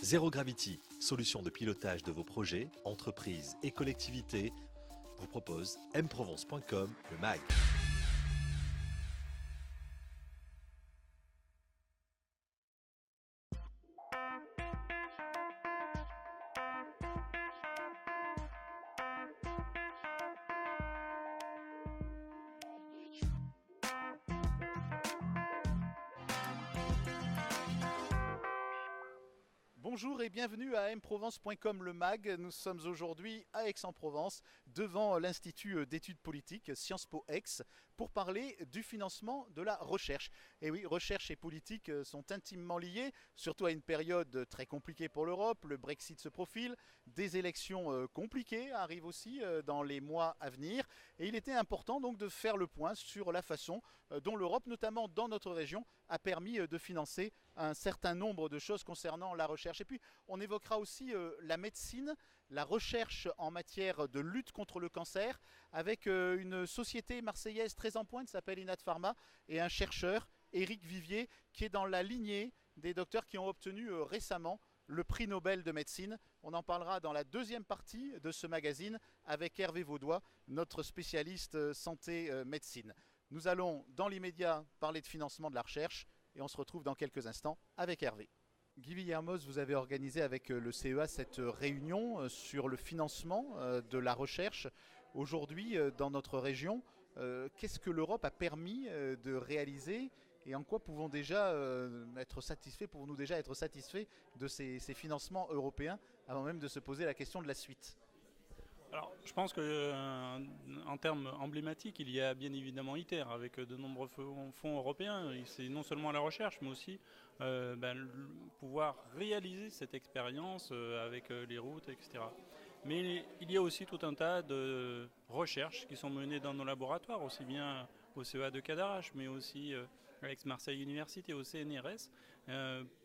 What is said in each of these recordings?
Zero Gravity, solution de pilotage de vos projets, entreprises et collectivités, vous propose mprovence.com, le MAG. Bonjour et bienvenue à mprovence.com le MAG. Nous sommes aujourd'hui à Aix-en-Provence devant l'Institut d'études politiques Sciences Po Aix pour parler du financement de la recherche. Et oui, recherche et politique sont intimement liés, surtout à une période très compliquée pour l'Europe. Le Brexit se profile, des élections compliquées arrivent aussi dans les mois à venir. Et il était important donc de faire le point sur la façon dont l'Europe, notamment dans notre région, a permis de financer un certain nombre de choses concernant la recherche. Et puis on évoquera aussi la médecine, la recherche en matière de lutte contre le cancer avec une société marseillaise très en pointe qui s'appelle Inat Pharma et un chercheur, Éric Vivier, qui est dans la lignée des docteurs qui ont obtenu récemment le prix Nobel de médecine. On en parlera dans la deuxième partie de ce magazine avec Hervé Vaudois, notre spécialiste santé-médecine. Nous allons dans l'immédiat parler de financement de la recherche et on se retrouve dans quelques instants avec Hervé. Guy Villermoz, vous avez organisé avec le CEA cette réunion sur le financement de la recherche. Aujourd'hui, dans notre région, qu'est-ce que l'Europe a permis de réaliser et en quoi pouvons-nous déjà être satisfaits de ces financements européens avant même de se poser la question de la suite ? Alors, je pense qu'en termes emblématiques, il y a bien évidemment ITER avec de nombreux fonds européens. C'est non seulement la recherche, mais aussi pouvoir réaliser cette expérience avec les routes, etc. Mais il y a aussi tout un tas de recherches qui sont menées dans nos laboratoires, aussi bien au CEA de Cadarache, mais aussi à Aix-Marseille Université, au CNRS,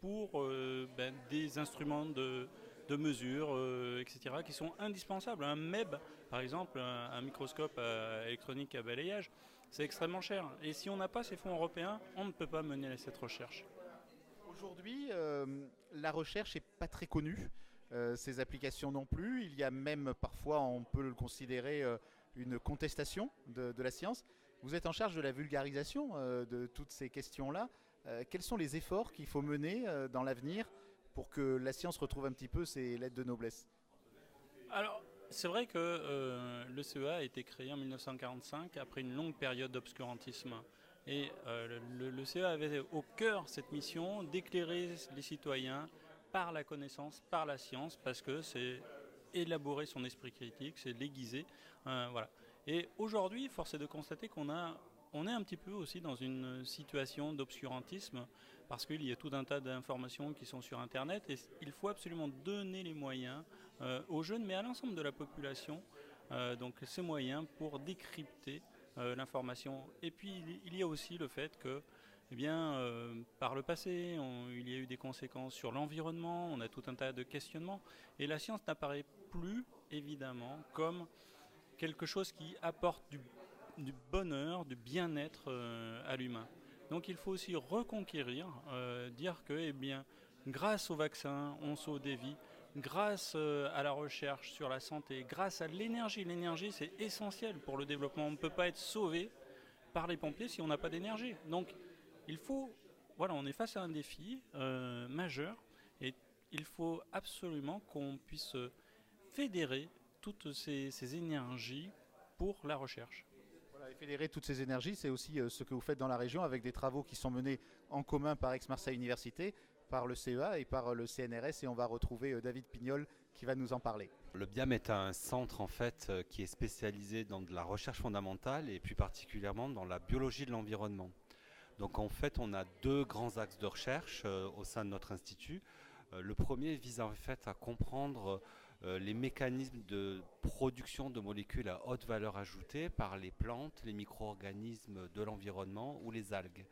pour des instruments de mesures, etc., qui sont indispensables. Un MEB, par exemple, un microscope électronique à balayage, c'est extrêmement cher. Et si on n'a pas ces fonds européens, on ne peut pas mener cette recherche. Aujourd'hui, la recherche n'est pas très connue, ses applications non plus. Il y a même parfois, on peut le considérer, une contestation de la science. Vous êtes en charge de la vulgarisation de toutes ces questions-là. Quels sont les efforts qu'il faut mener dans l'avenir pour que la science retrouve un petit peu ses lettres de noblesse? Alors, c'est vrai que le CEA a été créé en 1945 après une longue période d'obscurantisme. Et le CEA avait au cœur cette mission d'éclairer les citoyens par la connaissance, par la science, parce que c'est élaborer son esprit critique, c'est l'aiguiser. Voilà. Et aujourd'hui, force est de constater qu'on est un petit peu aussi dans une situation d'obscurantisme parce qu'il y a tout un tas d'informations qui sont sur Internet et il faut absolument donner les moyens aux jeunes, mais à l'ensemble de la population, donc ces moyens pour décrypter l'information. Et puis il y a aussi le fait que par le passé, il y a eu des conséquences sur l'environnement, on a tout un tas de questionnements et la science n'apparaît plus évidemment comme quelque chose qui apporte du bonheur, du bien-être à l'humain. Donc il faut aussi reconquérir, dire que grâce au vaccin, on sauve des vies, grâce à la recherche sur la santé, grâce à l'énergie. L'énergie, c'est essentiel pour le développement. On ne peut pas être sauvé par les pompiers si on n'a pas d'énergie. Donc il faut, on est face à un défi majeur et il faut absolument qu'on puisse fédérer toutes ces énergies pour la recherche. Voilà, et fédérer toutes ces énergies, c'est aussi ce que vous faites dans la région avec des travaux qui sont menés en commun par Aix-Marseille Université, par le CEA et par le CNRS, et on va retrouver David Pignol qui va nous en parler. Le BIAM est un centre en fait qui est spécialisé dans de la recherche fondamentale et plus particulièrement dans la biologie de l'environnement. Donc en fait, on a deux grands axes de recherche au sein de notre institut. Le premier vise en fait à comprendre les mécanismes de production de molécules à haute valeur ajoutée par les plantes, les micro-organismes de l'environnement ou les algues.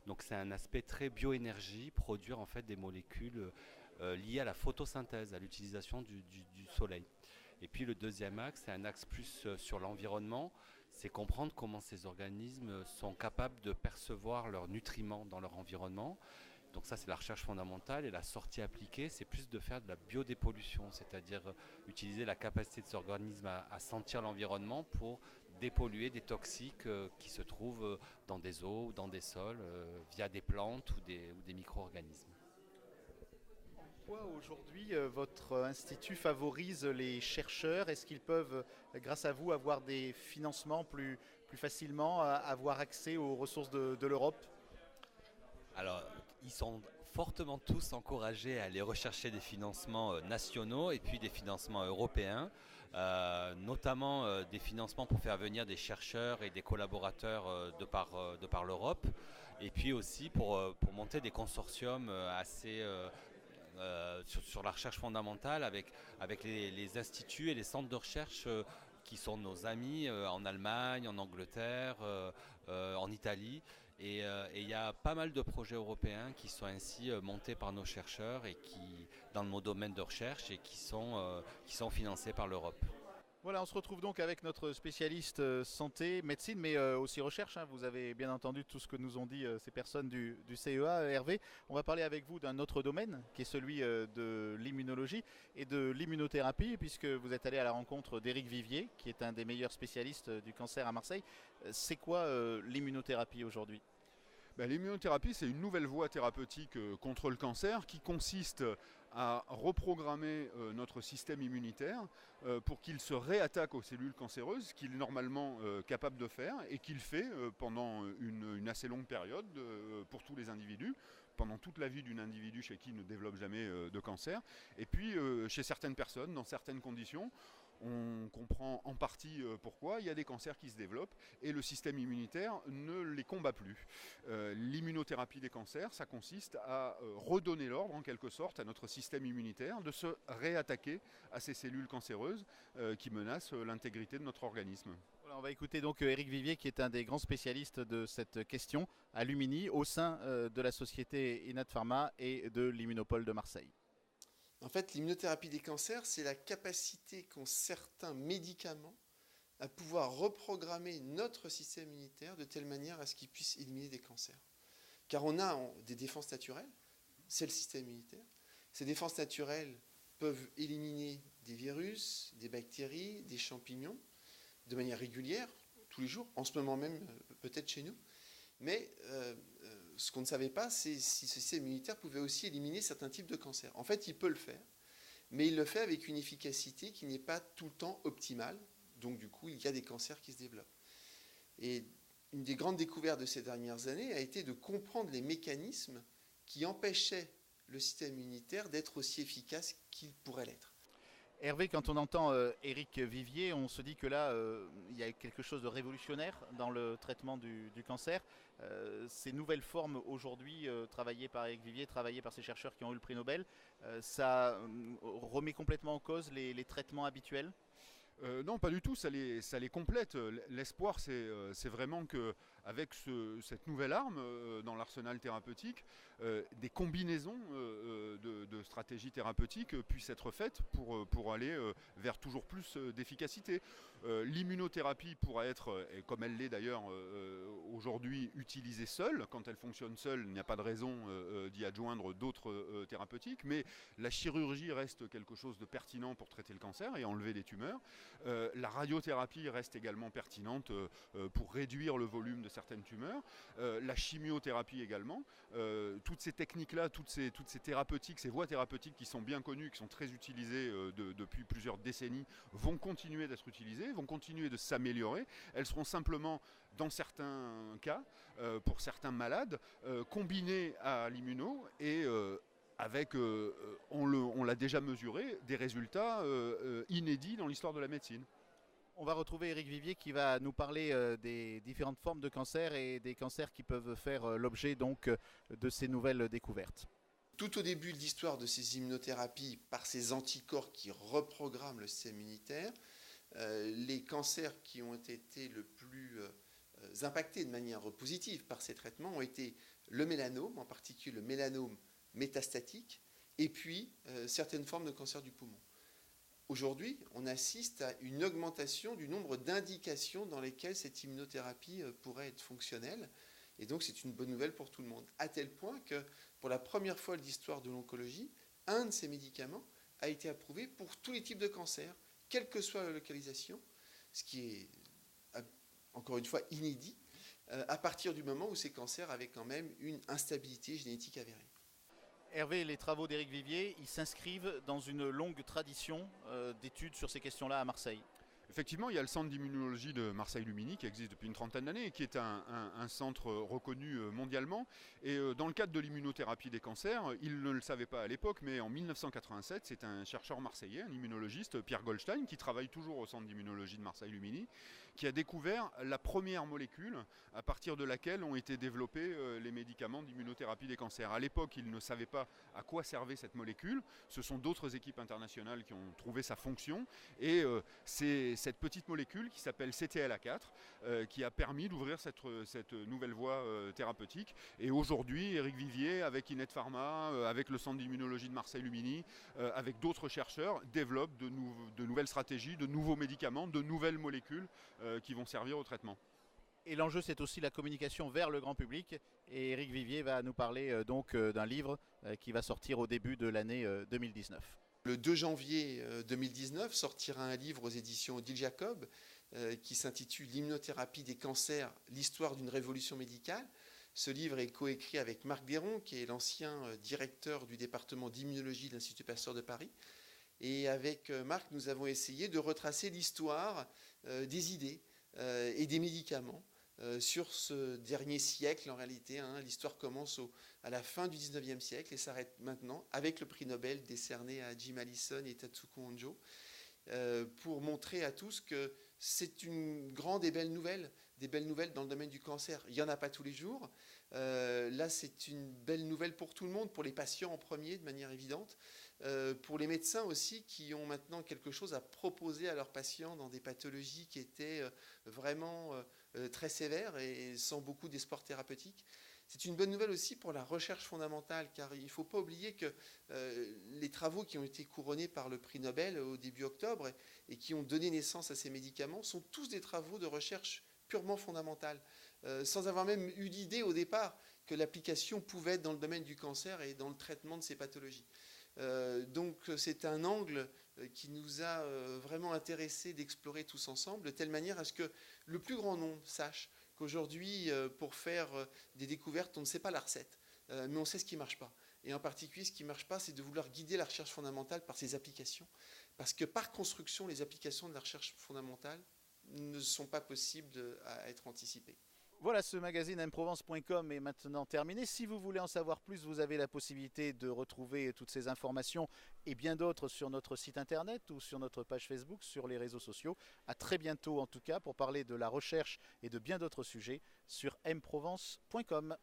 Donc c'est un aspect très bioénergie, produire en fait des molécules liées à la photosynthèse, à l'utilisation du soleil. Et puis le deuxième axe, c'est un axe plus sur l'environnement, c'est comprendre comment ces organismes sont capables de percevoir leurs nutriments dans leur environnement. Donc ça, c'est la recherche fondamentale. Et la sortie appliquée, c'est plus de faire de la biodépollution, c'est-à-dire utiliser la capacité de cet organisme à sentir l'environnement pour dépolluer des toxiques qui se trouvent dans des eaux ou dans des sols via des plantes ou des micro-organismes. Pourquoi aujourd'hui votre institut favorise les chercheurs? Est-ce qu'ils peuvent, grâce à vous, avoir des financements plus facilement, avoir accès aux ressources de l'Europe? Alors, ils sont fortement tous encouragés à aller rechercher des financements nationaux et puis des financements européens, notamment des financements pour faire venir des chercheurs et des collaborateurs de par l'Europe, et puis aussi pour monter des consortiums assez sur la recherche fondamentale avec les instituts et les centres de recherche qui sont nos amis en Allemagne, en Angleterre, en Italie. Et il y a pas mal de projets européens qui sont ainsi montés par nos chercheurs et qui, dans nos domaines de recherche et qui sont financés par l'Europe. Voilà, on se retrouve donc avec notre spécialiste santé, médecine, mais aussi recherche, hein. Vous avez bien entendu tout ce que nous ont dit ces personnes du CEA. Hervé, on va parler avec vous d'un autre domaine, qui est celui de l'immunologie et de l'immunothérapie, puisque vous êtes allé à la rencontre d'Éric Vivier, qui est un des meilleurs spécialistes du cancer à Marseille. C'est quoi l'immunothérapie aujourd'hui ? L'immunothérapie, c'est une nouvelle voie thérapeutique contre le cancer qui consiste à reprogrammer notre système immunitaire pour qu'il se réattaque aux cellules cancéreuses, ce qu'il est normalement capable de faire et qu'il fait pendant une assez longue période pour tous les individus, pendant toute la vie d'un individu chez qui il ne développe jamais de cancer. Et puis chez certaines personnes, dans certaines conditions, on comprend en partie pourquoi il y a des cancers qui se développent et le système immunitaire ne les combat plus. L'immunothérapie des cancers, ça consiste à redonner l'ordre en quelque sorte à notre système immunitaire de se réattaquer à ces cellules cancéreuses qui menacent l'intégrité de notre organisme. Voilà, on va écouter donc Éric Vivier, qui est un des grands spécialistes de cette question à Lumini au sein de la société Inat Pharma et de l'Immunopole de Marseille. En fait, l'immunothérapie des cancers, c'est la capacité qu'ont certains médicaments à pouvoir reprogrammer notre système immunitaire de telle manière à ce qu'il puisse éliminer des cancers. Car on a des défenses naturelles, c'est le système immunitaire. Ces défenses naturelles peuvent éliminer des virus, des bactéries, des champignons de manière régulière, tous les jours, en ce moment même peut-être chez nous. Mais ce qu'on ne savait pas, c'est si ce système immunitaire pouvait aussi éliminer certains types de cancers. En fait, il peut le faire, mais il le fait avec une efficacité qui n'est pas tout le temps optimale. Donc du coup, il y a des cancers qui se développent. Et une des grandes découvertes de ces dernières années a été de comprendre les mécanismes qui empêchaient le système immunitaire d'être aussi efficace qu'il pourrait l'être. Hervé, quand on entend Éric Vivier, on se dit que là, il y a quelque chose de révolutionnaire dans le traitement du cancer. Ces nouvelles formes aujourd'hui, travaillées par Éric Vivier, travaillées par ces chercheurs qui ont eu le prix Nobel, ça remet complètement en cause les traitements habituels ? Non, pas du tout, ça les complète. L'espoir, c'est vraiment qu'avec cette nouvelle arme dans l'arsenal thérapeutique, des combinaisons de stratégies thérapeutiques puissent être faites pour aller vers toujours plus d'efficacité. L'immunothérapie pourra être, et comme elle l'est d'ailleurs aujourd'hui, utilisée seule. Quand elle fonctionne seule, il n'y a pas de raison d'y adjoindre d'autres thérapeutiques, mais la chirurgie reste quelque chose de pertinent pour traiter le cancer et enlever les tumeurs. La radiothérapie reste également pertinente pour réduire le volume de certaines tumeurs. La chimiothérapie également. Toutes ces techniques-là, toutes ces thérapeutiques, ces voies thérapeutiques qui sont bien connues, qui sont très utilisées depuis plusieurs décennies, vont continuer d'être utilisées, vont continuer de s'améliorer. Elles seront simplement, dans certains cas, pour certains malades, combinées à l'immuno et avec, on l'a déjà mesuré, des résultats inédits dans l'histoire de la médecine. On va retrouver Éric Vivier qui va nous parler des différentes formes de cancer et des cancers qui peuvent faire l'objet donc de ces nouvelles découvertes. Tout au début de l'histoire de ces immunothérapies, par ces anticorps qui reprogramment le système immunitaire, les cancers qui ont été le plus impactés de manière positive par ces traitements ont été le mélanome, en particulier le mélanome métastatique, et puis certaines formes de cancer du poumon. Aujourd'hui, on assiste à une augmentation du nombre d'indications dans lesquelles cette immunothérapie pourrait être fonctionnelle. Et donc c'est une bonne nouvelle pour tout le monde. À tel point que pour la première fois de l'histoire de l'oncologie, un de ces médicaments a été approuvé pour tous les types de cancers, quelle que soit la localisation, ce qui est encore une fois inédit, à partir du moment où ces cancers avaient quand même une instabilité génétique avérée. Hervé, les travaux d'Éric Vivier, ils s'inscrivent dans une longue tradition d'études sur ces questions-là à Marseille. Effectivement, il y a le centre d'immunologie de Marseille-Lumini qui existe depuis une trentaine d'années et qui est un centre reconnu mondialement. Et dans le cadre de l'immunothérapie des cancers, il ne le savait pas à l'époque, mais en 1987, c'est un chercheur marseillais, un immunologiste, Pierre Goldstein, qui travaille toujours au centre d'immunologie de Marseille-Lumini, qui a découvert la première molécule à partir de laquelle ont été développés les médicaments d'immunothérapie des cancers. À l'époque, il ne savait pas à quoi servait cette molécule. Ce sont d'autres équipes internationales qui ont trouvé sa fonction. Et c'est cette petite molécule qui s'appelle CTLA4 qui a permis d'ouvrir cette nouvelle voie thérapeutique. Et aujourd'hui, Éric Vivier, avec Inet Pharma, avec le centre d'immunologie de Marseille-Lumini, avec d'autres chercheurs, développe de nouvelles stratégies, de nouveaux médicaments, de nouvelles molécules qui vont servir au traitement. Et l'enjeu, c'est aussi la communication vers le grand public. Et Éric Vivier va nous parler donc d'un livre qui va sortir au début de l'année 2019. Le 2 janvier 2019 sortira un livre aux éditions Odile Jacob qui s'intitule L'immunothérapie des cancers, l'histoire d'une révolution médicale. Ce livre est coécrit avec Marc Déron, qui est l'ancien directeur du département d'immunologie de l'Institut Pasteur de Paris. Et avec Marc, nous avons essayé de retracer l'histoire des idées et des médicaments sur ce dernier siècle en réalité. L'histoire commence à la fin du 19e siècle et s'arrête maintenant avec le prix Nobel décerné à Jim Allison et Tatsuko Honjo pour montrer à tous que c'est une grande et belle nouvelle, des belles nouvelles dans le domaine du cancer. Il n'y en a pas tous les jours. Là, c'est une belle nouvelle pour tout le monde, pour les patients en premier, de manière évidente, pour les médecins aussi, qui ont maintenant quelque chose à proposer à leurs patients dans des pathologies qui étaient vraiment très sévères et sans beaucoup d'espoir thérapeutique. C'est une bonne nouvelle aussi pour la recherche fondamentale, car il ne faut pas oublier que les travaux qui ont été couronnés par le prix Nobel au début octobre et qui ont donné naissance à ces médicaments sont tous des travaux de recherche purement fondamentale, sans avoir même eu l'idée au départ que l'application pouvait être dans le domaine du cancer et dans le traitement de ces pathologies. Donc c'est un angle qui nous a vraiment intéressés d'explorer tous ensemble, de telle manière à ce que le plus grand nombre sache qu'aujourd'hui, pour faire des découvertes, on ne sait pas la recette, mais on sait ce qui ne marche pas. Et en particulier, ce qui ne marche pas, c'est de vouloir guider la recherche fondamentale par ses applications. Parce que par construction, les applications de la recherche fondamentale ne sont pas possibles à être anticipées. Voilà, ce magazine mprovence.com est maintenant terminé. Si vous voulez en savoir plus, vous avez la possibilité de retrouver toutes ces informations et bien d'autres sur notre site internet ou sur notre page Facebook, sur les réseaux sociaux. À très bientôt en tout cas pour parler de la recherche et de bien d'autres sujets sur mprovence.com.